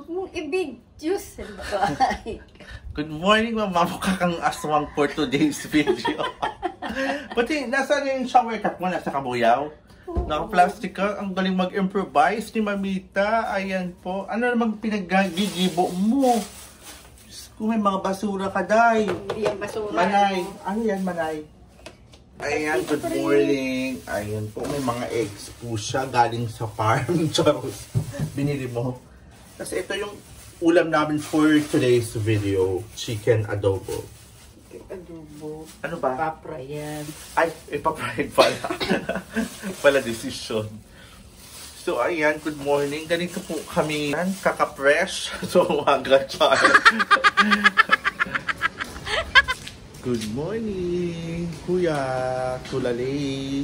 Huwag mong i-video sa bahay. Good morning, mama. Mukha kang aswang for today's video. Pati, nasa yung shower cap mo? Nasa kabuyaw? Naka-plastic ka. Ang galing mag-improvise ni Mamita. Ayan po. Ano namang pinag-gigibo mo? Kung may mga basura ka, day. Hindi yung basura. Manay. Ano yan, Manay? Ayan, good morning. Ayan po, may mga eggs po siya galing sa farm. Charles, binili mo. Kasi ito yung ulam namin for today's video. Chicken adobo. Adobo. Ano ba? Papra yan. Ay, ipapry pala. Pala decision. So, ayan, good morning. Ganito po kami kaka-fresh. So, umaga, char. Good morning, Kuya Tulali.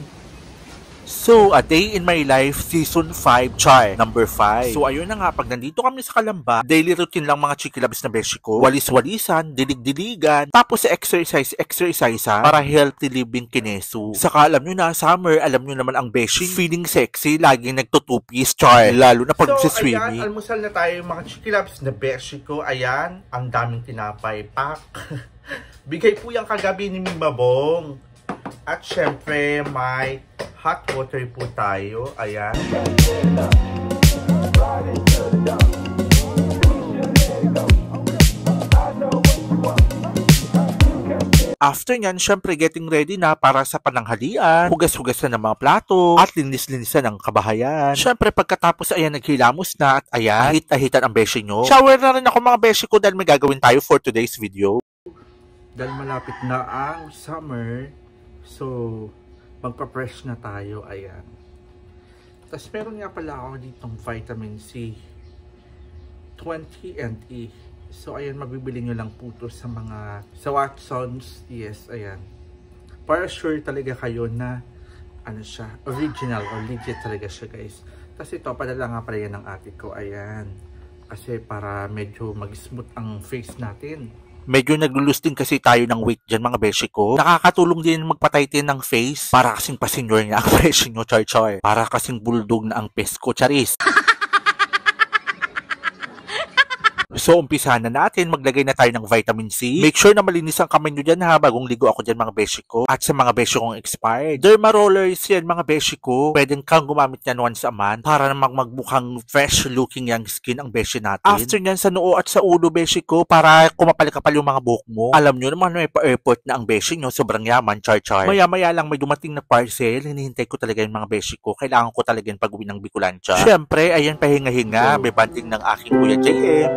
So, A Day in My Life Season 5 Char, number 5. So, ayun na nga, pag nandito kami sa Kalamba, daily routine lang mga chikilabs na beshi ko. Walis-walisan, dilig-diligan, tapos exercise para healthy living kinesu. Saka alam nyo na, summer, alam nyo naman ang beshi, feeling sexy, laging nagtutupis, Char. Lalo na pag swimming. So, ayan, almusal na tayo mga chikilabs na beshi ko. Ayan, ang daming tinapay pack. Bigay po yung kagabi ni Mimabong. At syempre, may hot water po tayo. Ayan. After nyan, syempre getting ready na para sa pananghalian, hugas-hugasan ng mga plato, at linis-linisan ng kabahayan. Syempre pagkatapos ayan, naghilamos na at ayan, ahit-ahitan ang beshi nyo. Shower na rin ako mga beshi ko dahil may gagawin tayo for today's video. Dahil malapit na ang summer, so magpa-fresh na tayo, ayan. Tapos meron nga pala ako ditong vitamin C 20 and E. So ayan, magbibili nyo lang po to sa Watsons. Yes, ayan. Para sure talaga kayo na ano siya, original or legit talaga siya, guys. Tapos ito, padala nga pala yan ng ate ko, ayan. Kasi para medyo mag-smooth ang face natin. Medyo naglulus din kasi tayo ng weight dyan mga beshi ko. Nakakatulong din magpatay ng face. Para kasing pa-senior niya ang beshi nyo, char-char. Para kasing bulldog na ang pes ko, charis. So, umpisahan na natin. Maglagay na tayo ng vitamin C. Make sure na malinis ang kamay nyo dyan ha, bagong ligo ako dyan mga beshi ko. At sa mga beshi kong expired. Derma rollers yan mga beshi ko. Pwedeng kang gumamit yan once a month para na magmukhang fresh looking young skin ang beshi natin. After nyan sa noo at sa ulo beshi ko para kumapal-kapal yung mga buhok mo. Alam nyo naman may pa-airport na ang beshi nyo. Sobrang yaman, char-char. Maya-maya lang may dumating na parcel. Hinihintay ko talaga yung mga beshi ko. Kailangan ko talaga yung pag-uwi ng Bicolancia. Siyempre, ayan pahinga-hinga. May banding ng aking kuya JM.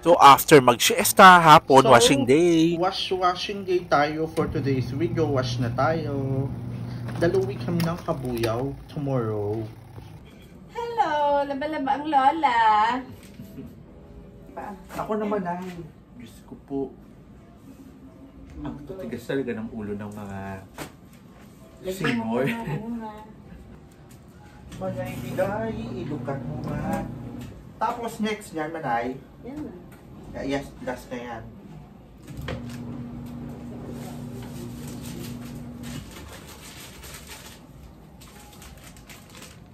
So, after mag-siesta, hapon, so, washing day. Washing day tayo for today's video. Wash na tayo. Daluwi kami ng kabuyaw tomorrow. Hello! Laba-laba ang lola. Ako naman ay. Diyos ko po. Ang tutigas talaga ng ulo ng mga senior. Manay, bigay. Ilukan mo nga. Tapos next niyan, Manay. Yan na. Yes, last na yan.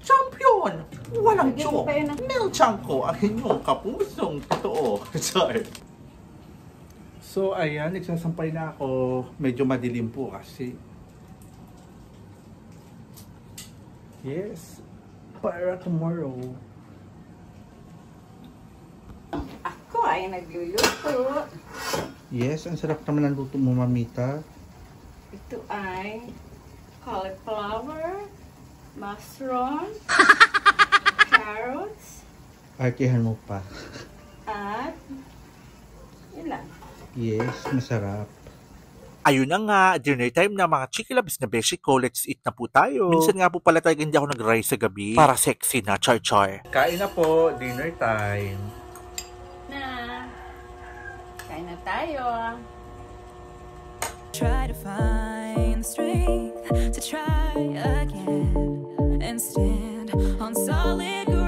Champion! Walang joke. Mel Chanko, ang inyong kapusong totoo. Sorry. So, ayan, nagsasampay na ako. Medyo madilim po kasi. Yes. Para tomorrow. Ako ay nagluluto. Yes, ang sarap naman ng luto mo, Mamita. Ito ay cauliflower, mushroom, carrots, Artihan mo pa. at yun lang. Yes, masarap. Ayun na nga, dinner time na mga chikilabs na beshi ko, let's eat na po tayo. Minsan nga po pala talaga hindi ako nag-rice sa gabi para sexy na, char-char. Kain na po, dinner time. Kain na tayo. Try to find the strength to try again and stand on solid ground.